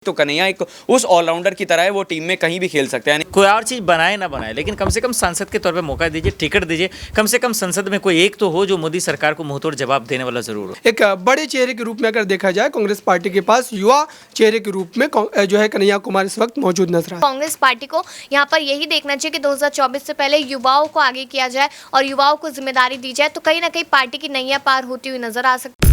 तो कन्हैया एक उस ऑलराउंडर की तरह है, वो टीम में कहीं भी खेल सकते हैं। कोई और चीज़ बनाए ना बनाए, लेकिन कम से कम सांसद के तौर पे मौका दीजिए, टिकट दीजिए। कम से कम संसद में कोई एक तो हो जो मोदी सरकार को मुंहतोड़ जवाब देने वाला जरूर हो। एक बड़े चेहरे के रूप में अगर देखा जाए, कांग्रेस पार्टी के पास युवा चेहरे के रूप में जो है कन्हैया कुमार इस वक्त मौजूद नजर आ। कांग्रेस पार्टी को यहाँ पर यही देखना चाहिए कि 2024 से पहले युवाओं को आगे किया जाए और युवाओं को जिम्मेदारी दी जाए, तो कहीं ना कहीं पार्टी की नैया पार होती हुई नजर आ सकती है।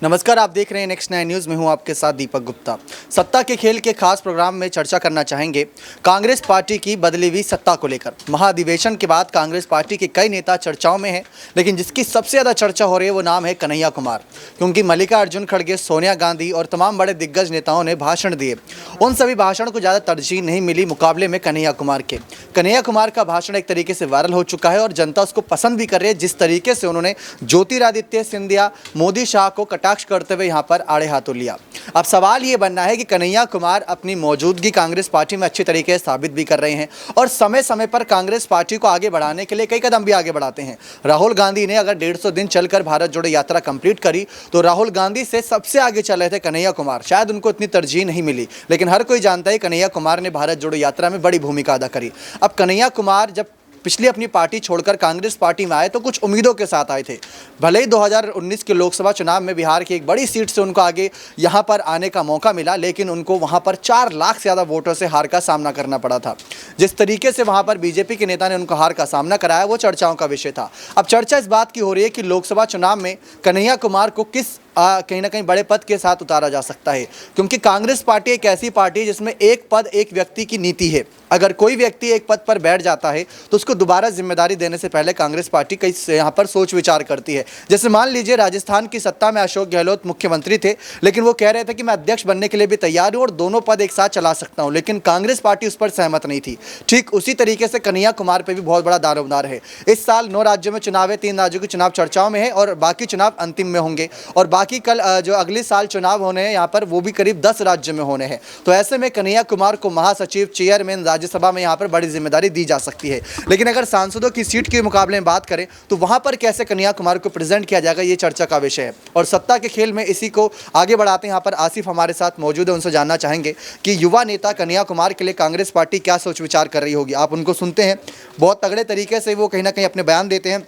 नमस्कार, आप देख रहे हैं नेक्स्ट 9 न्यूज़ में हूं आपके साथ दीपक गुप्ता। सत्ता के खेल के खास प्रोग्राम में चर्चा करना चाहेंगे कांग्रेस पार्टी की बदली हुई सत्ता को लेकर। महाधिवेशन के बाद कांग्रेस पार्टी के कई नेता चर्चाओं में हैं, लेकिन जिसकी सबसे ज़्यादा चर्चा हो रही है वो नाम है कन्हैया कुमार, क्योंकि मल्लिकार्जुन खड़गे, सोनिया गांधी और तमाम बड़े दिग्गज नेताओं ने भाषण दिए। उन सभी भाषण को ज़्यादा तरजीह नहीं मिली मुकाबले में कन्हैया कुमार के। कन्हैया कुमार का भाषण एक तरीके से वायरल हो चुका है और जनता उसको पसंद भी कर रही है। जिस तरीके से उन्होंने ज्योतिरादित्य सिंधिया, मोदी शाह को कटाक्ष करते हुए यहाँ पर आड़े हाथों लिया। अब सवाल ये बनना है कि कन्हैया कुमार अपनी मौजूदगी कांग्रेस पार्टी में अच्छी तरीके से साबित भी कर रहे हैं और समय समय पर कांग्रेस पार्टी को आगे बढ़ाने के लिए कई कदम भी आगे बढ़ाते हैं। राहुल गांधी ने अगर 150 दिन चलकर भारत जोड़ो यात्रा कंप्लीट करी, तो राहुल गांधी से सबसे आगे चल रहे थे कन्हैया कुमार। शायद उनको इतनी तरजीह नहीं मिली, लेकिन हर कोई जानता है कन्हैया कुमार ने भारत जोड़ो यात्रा में बड़ी भूमिका अदा करी। अब कन्हैया कुमार जब पिछली अपनी पार्टी छोड़कर कांग्रेस पार्टी में आए तो कुछ उम्मीदों के साथ आए थे। भले ही 2019 के लोकसभा चुनाव में बिहार की एक बड़ी सीट से उनको आगे यहाँ पर आने का मौका मिला, लेकिन उनको वहाँ पर 4 लाख से ज़्यादा वोटों से हार का सामना करना पड़ा था। जिस तरीके से वहाँ पर बीजेपी के नेता ने उनको हार का सामना कराया, वो चर्चाओं का विषय था। अब चर्चा इस बात की हो रही है कि लोकसभा चुनाव में कन्हैया कुमार को किस कहीं ना कहीं बड़े पद के साथ उतारा जा सकता है, क्योंकि कांग्रेस पार्टी एक ऐसी पार्टी है जिसमें एक पद एक व्यक्ति की नीति है। अगर कोई व्यक्ति एक पद पर बैठ जाता है तो उसको दोबारा जिम्मेदारी देने से पहले कांग्रेस पार्टी कई यहाँ पर सोच विचार करती है। जैसे मान लीजिए राजस्थान की सत्ता में अशोक गहलोत मुख्यमंत्री थे, लेकिन वो कह रहे थे कि मैं अध्यक्ष बनने के लिए भी तैयार हूँ और दोनों पद एक साथ चला सकता हूँ, लेकिन कांग्रेस पार्टी उस पर सहमत नहीं थी। ठीक उसी तरीके से कन्हैया कुमार पर भी बहुत बड़ा दारोमदार है। इस साल 9 राज्यों में चुनाव है, 3 राज्यों के चुनाव चर्चाओं में है और बाकी चुनाव अंतिम में होंगे, और बाकी कल जो अगले साल चुनाव होने हैं यहाँ पर, वो भी करीब 10 राज्यों में होने हैं। तो ऐसे में कन्हैया कुमार को महासचिव, चेयरमैन राज्यसभा में यहाँ पर बड़ी जिम्मेदारी दी जा सकती है। लेकिन अगर सांसदों की सीट के मुकाबले में बात करें तो वहाँ पर कैसे कन्हैया कुमार को प्रेजेंट किया जाएगा, ये चर्चा का विषय है। और सत्ता के खेल में इसी को आगे बढ़ाते हैं यहाँ पर आसिफ हमारे साथ मौजूद है, उनसे जानना चाहेंगे कि युवा नेता कन्हैया कुमार के लिए कांग्रेस पार्टी क्या सोच विचार कर रही होगी। आप उनको सुनते हैं, बहुत तगड़े तरीके से वो कहीं ना कहीं अपने बयान देते हैं,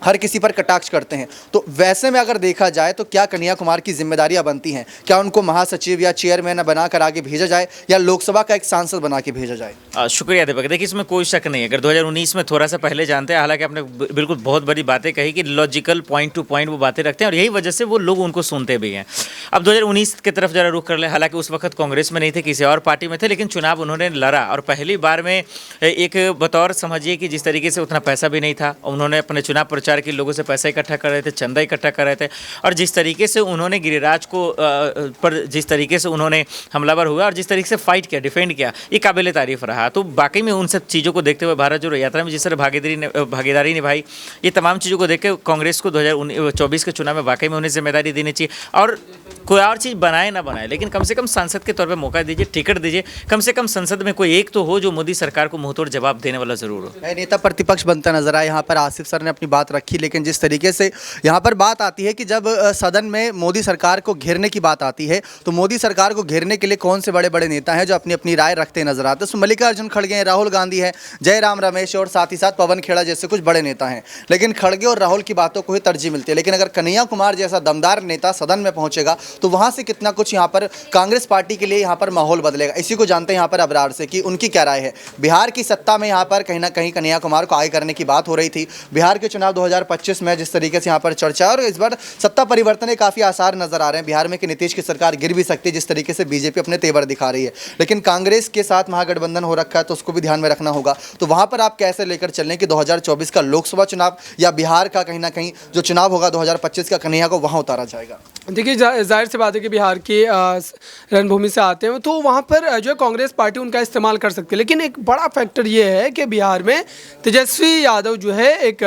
हर किसी पर कटाक्ष करते हैं। तो वैसे में अगर देखा जाए तो क्या कन्हैया कुमार की जिम्मेदारियां बनती हैं? क्या उनको महासचिव या चेयरमैन बनाकर आगे भेजा जाए या लोकसभा का एक सांसद बना के भेजा जाए? शुक्रिया दीपक। देखिए, इसमें कोई शक नहीं है। अगर 2019 में थोड़ा सा पहले जानते हैं, हालांकि आपने बिल्कुल बहुत बड़ी बातें कही कि लॉजिकल पॉइंट टू पॉइंट वो बातें रखते हैं और यही वजह से वो लोग उनको सुनते भी हैं। अब 2019 की तरफ जरा रुख कर ले। हालांकि उस वक्त कांग्रेस में नहीं थे, किसी और पार्टी में थे, लेकिन चुनाव उन्होंने लड़ा और पहली बार में एक बतौर समझिए कि जिस तरीके से उतना पैसा भी नहीं था, उन्होंने अपने चुनाव प्रचार के लोगों से पैसा इकट्ठा कर रहे थे, चंदा इकट्ठा कर रहे थे, और जिस तरीके से उन्होंने गिरिराज को पर जिस तरीके से उन्होंने हमलावर हुआ और जिस तरीके से फाइट किया, डिफेंड किया, ये काबिल तारीफ रहा। तो बाकी में उन सब चीज़ों को देखते हुए भारत जोड़ो यात्रा में जिस तरह भागीदारी निभाई, ये तमाम चीज़ों को देख के कांग्रेस को 2024 के चुनाव में वाकई में उन्हें जिम्मेदारी देनी चाहिए। और कोई और चीज़ बनाए ना बनाए, लेकिन कम से कम सांसद के तौर पर मौका दीजिए, टिकट दीजिए। कम से कम संसद में कोई एक तो हो जो मोदी सरकार को मुंहतोड़ जवाब देने वाला जरूर हो। नेता प्रतिपक्ष बनता नजर आया यहाँ पर आसिफ सर ने अपनी बात रखी, लेकिन जिस तरीके से यहाँ पर बात आती है कि जब सदन में मोदी सरकार को घेरने की बात आती है तो मोदी सरकार को घेरने के लिए कौन से बड़े बड़े नेता हैं जो अपनी अपनी राय रखते नजर आते हैं? तो मल्लिकार्जुन खड़गे हैं, राहुल गांधी है, जयराम रमेश और साथ ही साथ पवन खेड़ा जैसे कुछ बड़े नेता हैं, लेकिन खड़गे और राहुल की बातों को ही तरजीह मिलती है। लेकिन अगर कन्हैया कुमार जैसा दमदार नेता सदन में पहुंचेगा तो वहां से कितना कुछ यहाँ पर कांग्रेस पार्टी के लिए यहाँ पर माहौल बदलेगा। इसी को जानते हैं यहाँ पर अबरार से कि उनकी क्या राय है। बिहार की सत्ता में यहाँ पर कहीं ना कहीं कन्हैया कुमार को आगे करने की बात हो रही थी। बिहार के चुनाव 2025 में जिस तरीके से यहाँ पर चर्चा, और इस बार सत्ता परिवर्तन के काफ़ी आसार नजर आ रहे हैं बिहार में कि नीतीश की सरकार गिर भी सकती है जिस तरीके से बीजेपी अपने तेवर दिखा रही है। लेकिन कांग्रेस के साथ महागठबंधन हो रखा है तो उसको भी ध्यान में रखना होगा। तो वहाँ पर आप कैसे लेकर चलें कि 2024 का लोकसभा चुनाव या बिहार का कहीं ना कहीं जो चुनाव होगा 2025 का, कन्हैया को वहाँ उतारा जाएगा? देखिए, जाहिर सी बात है कि बिहार की रणभूमि से आते हैं तो वहाँ पर जो है कांग्रेस पार्टी उनका इस्तेमाल कर सकती है। लेकिन एक बड़ा फैक्टर ये है कि बिहार में तेजस्वी यादव जो है एक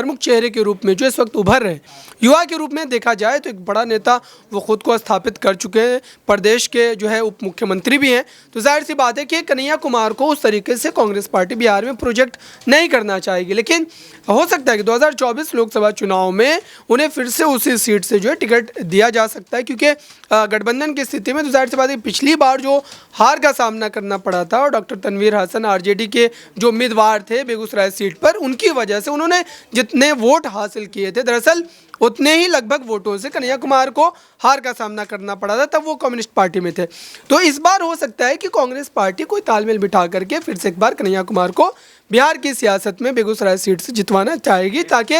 प्रमुख चेहरे के रूप में जो इस वक्त उभर रहे, युवा के रूप में देखा जाए तो एक बड़ा नेता वो खुद को स्थापित कर चुके हैं, प्रदेश के जो है उप मुख्यमंत्री भी हैं। तो जाहिर सी बात है कि कन्हैया कुमार को उस तरीके से कांग्रेस पार्टी बिहार में प्रोजेक्ट नहीं करना चाहेगी, लेकिन हो सकता है कि 2024 लोकसभा चुनाव में उन्हें फिर से उसी सीट से जो है टिकट दिया जा सकता है, क्योंकि गठबंधन की स्थिति में तो जाहिर सी बात है पिछली बार जो हार का सामना करना पड़ा था और डॉक्टर तनवीर हसन आरजेडी के जो उम्मीदवार थे बेगूसराय सीट पर, उनकी वजह से उन्होंने जितने वोट हासिल किए थे दरअसल उतने ही लगभग वोटों से कन्हैया कुमार को हार का सामना करना पड़ा था, तब वो कम्युनिस्ट पार्टी में थे। तो इस बार हो सकता है कि कांग्रेस पार्टी कोई तालमेल बिठा करके फिर से एक बार कन्हैया कुमार को बिहार की सियासत में बेगूसराय सीट से जितवाना चाहेगी, ताकि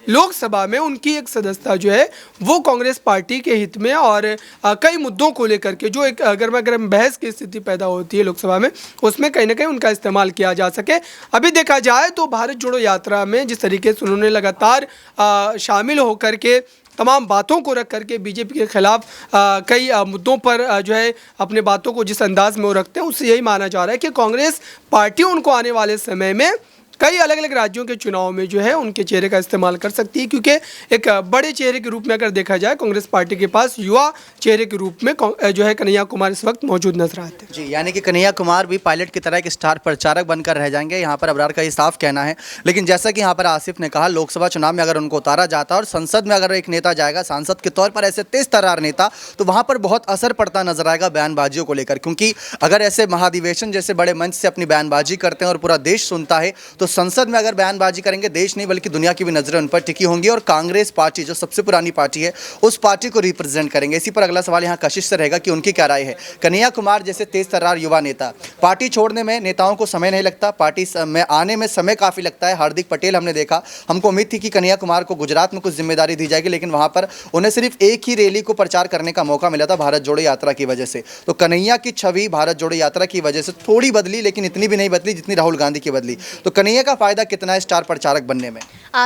लोकसभा में उनकी एक सदस्यता जो है वो कांग्रेस पार्टी के हित में और कई मुद्दों को लेकर के जो एक गर्मा गर्म बहस की स्थिति पैदा होती है लोकसभा में, उसमें कहीं ना कहीं उनका इस्तेमाल किया जा सके। अभी देखा जाए तो भारत जोड़ो यात्रा में जिस तरीके से उन्होंने लगातार शामिल होकर के तमाम बातों को रख करके बीजेपी के खिलाफ कई मुद्दों पर जो है अपने बातों को जिस अंदाज में वो रखते हैं, उससे यही माना जा रहा है कि कांग्रेस पार्टी उनको आने वाले समय में कई अलग अलग राज्यों के चुनाव में जो है उनके चेहरे का इस्तेमाल कर सकती है, क्योंकि एक बड़े चेहरे के रूप में अगर देखा जाए कांग्रेस पार्टी के पास युवा चेहरे के रूप में जो है कन्हैया कुमार इस वक्त मौजूद नजर आते हैं। जी, यानी कि कन्हैया कुमार भी पायलट की तरह एक स्टार प्रचारक बनकर रह जाएंगे, यहाँ पर अबरार का ये साफ कहना है। लेकिन जैसा कि यहाँ पर आसिफ ने कहा, लोकसभा चुनाव में अगर उनको उतारा जाता है और संसद में अगर एक नेता जाएगा सांसद के तौर पर ऐसे तेज तर्रार नेता, तो वहाँ पर बहुत असर पड़ता नजर आएगा बयानबाजियों को लेकर, क्योंकि अगर ऐसे महाधिवेशन जैसे बड़े मंच से अपनी बयानबाजी करते हैं और पूरा देश सुनता है, तो संसद में अगर बयानबाजी करेंगे देश नहीं बल्कि दुनिया की भी नजरें उन पर टिकी होंगी और कांग्रेस पार्टी जो सबसे पुरानी पार्टी है उस पार्टी को रिप्रेजेंट करेंगे। इसी पर अगला सवाल यहाँ कशिश से रहेगा कि उनकी क्या राय है। कन्हैया कुमार जैसे तेज तर्रार युवा नेता, पार्टी छोड़ने में नेताओं को समय नहीं लगता, पार्टी में आने में समय काफ़ी लगता है। हार्दिक पटेल हमने देखा, हमको उम्मीद थी कि कन्हैया कुमार को गुजरात में कुछ जिम्मेदारी दी जाएगी, लेकिन वहाँ पर उन्हें सिर्फ एक ही रैली को प्रचार करने का मौका मिला था भारत जोड़ो यात्रा की वजह से। तो कन्हैया की छवि भारत जोड़ो यात्रा की वजह से थोड़ी बदली, लेकिन इतनी भी नहीं बदली जितनी राहुल गांधी की बदली। तो कन्हैया का फायदा कितना है स्टार प्रचारक बनने में?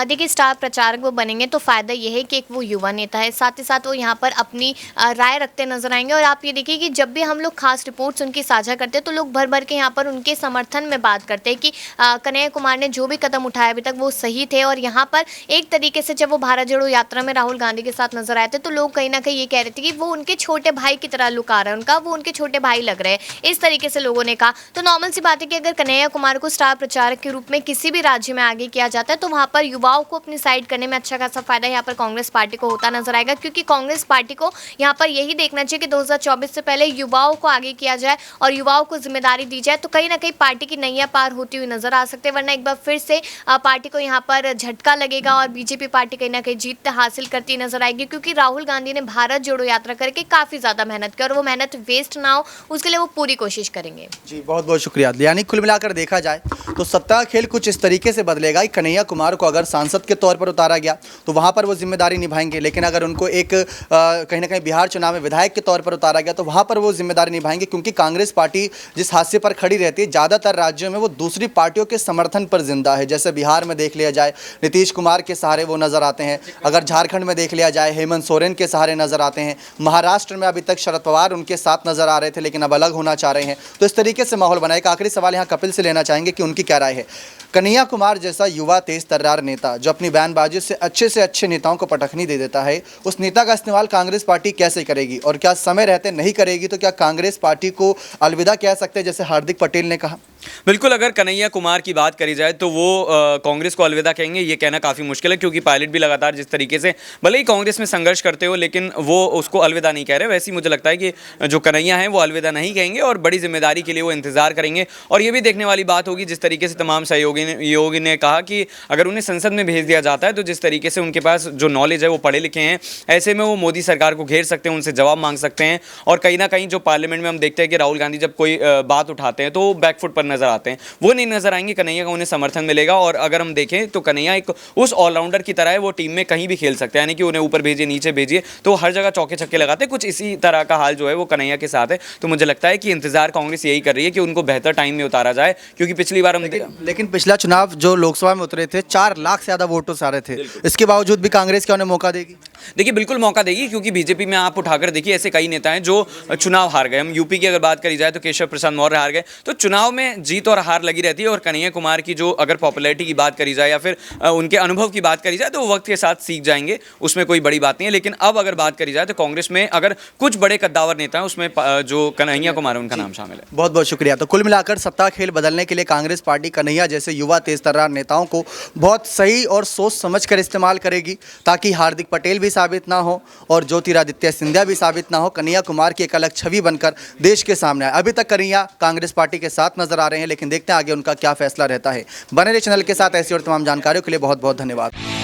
देखिए, स्टार प्रचारक वो बनेंगे तो फ़ायदा ये है कि एक वो युवा नेता है, साथ ही साथ वो यहाँ पर अपनी राय रखते नजर आएंगे। और आप ये देखिए कि जब भी हम लोग खास रिपोर्ट्स उनकी साझा करते हैं तो लोग भर भर के यहाँ पर उनके समर्थन में बात करते हैं कि कन्हैया कुमार ने जो भी कदम उठाए अभी तक वो सही थे। और यहाँ पर एक तरीके से जब वो भारत जोड़ो यात्रा में राहुल गांधी के साथ नजर आए थे तो लोग कहीं ना कहीं ये कह रहे थे कि वो उनके छोटे भाई की तरह लुक आ रहा है उनका, वो उनके छोटे भाई लग रहे हैं, इस तरीके से लोगों ने कहा। तो नॉर्मल सी बात है कि अगर कन्हैया कुमार को स्टार प्रचारक के रूप में किसी भी राज्य में आगे किया जाता है तो वहाँ पर युवाओं को अपनी साइड करने में अच्छा खासा फायदा यहाँ पर कांग्रेस पार्टी को होता नजर आएगा, क्योंकि कांग्रेस पार्टी को यहाँ पर यही देखना चाहिए कि 2024 से पहले युवाओं को आगे किया जाए और युवाओं को जिम्मेदारी दी जाए, तो कहीं ना कहीं पार्टी की नैया पार होती हुई नजर आ सकते हैं। वरना एक बार फिर से पार्टी को यहाँ पर झटका लगेगा और बीजेपी पार्टी कहीं ना कहीं जीत हासिल करती नजर आएगी, क्योंकि राहुल गांधी ने भारत जोड़ो यात्रा करके काफी ज्यादा मेहनत की और वो मेहनत वेस्ट ना हो उसके लिए वो पूरी कोशिश करेंगे। जी, बहुत बहुत शुक्रिया। यानी कुल मिलाकर देखा जाए तो सत्ता खेल कुछ इस तरीके से बदलेगा कि कन्हैया कुमार को अगर सांसद के तौर पर उतारा गया तो वहाँ पर वो जिम्मेदारी निभाएंगे, लेकिन अगर उनको एक कहीं ना कहीं बिहार चुनाव में विधायक के तौर पर उतारा गया तो वहाँ पर वो जिम्मेदारी निभाएंगे, क्योंकि कांग्रेस पार्टी जिस हादसे पर खड़ी रहती है ज़्यादातर राज्यों में वो दूसरी पार्टियों के समर्थन पर जिंदा है। जैसे बिहार में देख लिया जाए नीतीश कुमार के सहारे वो नज़र आते हैं, अगर झारखंड में देख लिया जाए हेमंत सोरेन के सहारे नज़र आते हैं, महाराष्ट्र में अभी तक शरद पवार उनके साथ नज़र आ रहे थे लेकिन अब अलग होना चाह रहे हैं। तो इस तरीके से माहौल बना। एक आखिरी सवाल यहाँ कपिल से लेना चाहेंगे कि उनकी क्या राय है। कन्हैया कुमार जैसा युवा तेज तर्रार नेता जो अपनी बयानबाजी से अच्छे नेताओं को पटखनी दे देता है, उस नेता का इस्तेमाल कांग्रेस पार्टी कैसे करेगी और क्या समय रहते नहीं करेगी तो क्या कांग्रेस पार्टी को अलविदा कह सकते हैं जैसे हार्दिक पटेल ने कहा? बिल्कुल, अगर कन्हैया कुमार की बात करी जाए तो वो कांग्रेस को अलविदा कहेंगे ये कहना काफ़ी मुश्किल है, क्योंकि पायलट भी लगातार जिस तरीके से भले ही कांग्रेस में संघर्ष करते हो लेकिन वो उसको अलविदा नहीं कह रहे। वैसे ही मुझे लगता है कि जो कन्हैया हैं वो अलविदा नहीं कहेंगे और बड़ी जिम्मेदारी के लिए वो इंतजार करेंगे। और ये भी देखने वाली बात होगी जिस तरीके से तमाम सहयोगी ने कहा कि अगर उन्हें संसद में भेज दिया जाता है तो जिस तरीके से उनके पास जो नॉलेज है वो पढ़े लिखे हैं, ऐसे में वो मोदी सरकार को घेर सकते हैं, उनसे जवाब मांग सकते हैं। और कहीं ना कहीं जो पार्लियामेंट में हम देखते हैं कि राहुल गांधी जब कोई बात उठाते हैं तो बैकफुट पर नजर आते हैं, वो नहीं नजर आएंगे। कन्हैया का उन्हें समर्थन मिलेगा। और अगर हम देखें तो कन्हैया एक उस ऑलराउंडर की तरह है, वो टीम में कहीं भी खेल सकते हैं, यानी कि उन्हें ऊपर भेजिए नीचे भेजिए तो हर जगह चौके छक्के लगाते हैं। कुछ इसी तरह का हाल जो है वो कन्हैया के साथ है। तो मुझे लगता है कि इंतजार कांग्रेस यही कर रही है कि उनको बेहतर टाइम में उतारा जाए, क्योंकि पिछली बार हम लेकिन पिछला चुनाव जो लोकसभा में उतरे थे 4 लाख से ज़्यादा वोटों से आ रहे थे, इसके बावजूद भी कांग्रेस क्या उन्हें मौका देगी? देखिए बिल्कुल मौका देगी, क्योंकि बीजेपी में आप उठाकर देखिए ऐसे कई नेता हैं जो चुनाव हार गए। हम यूपी की अगर बात करी जाए तो केशव प्रसाद मौर्य हार गए। तो चुनाव में जीत और हार लगी रहती है, और कन्हैया कुमार की जो अगर पॉपुलैरिटी की बात करी जाए या फिर उनके अनुभव की बात करी जाए तो वो वक्त के साथ सीख जाएंगे, उसमें कोई बड़ी बात नहीं है। लेकिन अब अगर बात करी जाए तो कांग्रेस में अगर कुछ बड़े कद्दावर नेता हैं उसमें जो कन्हैया कुमार है उनका नाम शामिल है। बहुत बहुत शुक्रिया। तो कुल मिलाकर सत्ता खेल बदलने के लिए कांग्रेस पार्टी कन्हैया जैसे युवा तेज तर्रार नेताओं को बहुत सही और सोच समझकर इस्तेमाल करेगी, ताकि हार्दिक पटेल भी साबित ना हो और ज्योतिरादित्य सिंधिया भी साबित ना हो। कन्हैया कुमार की एक अलग छवि बनकर देश के सामने आए। अभी तक कन्हैया कांग्रेस पार्टी के साथ नजर आ रहे हैं, लेकिन देखते हैं आगे उनका क्या फैसला रहता है। बने रहिए चैनल के साथ। ऐसी और तमाम जानकारियों के लिए बहुत बहुत धन्यवाद।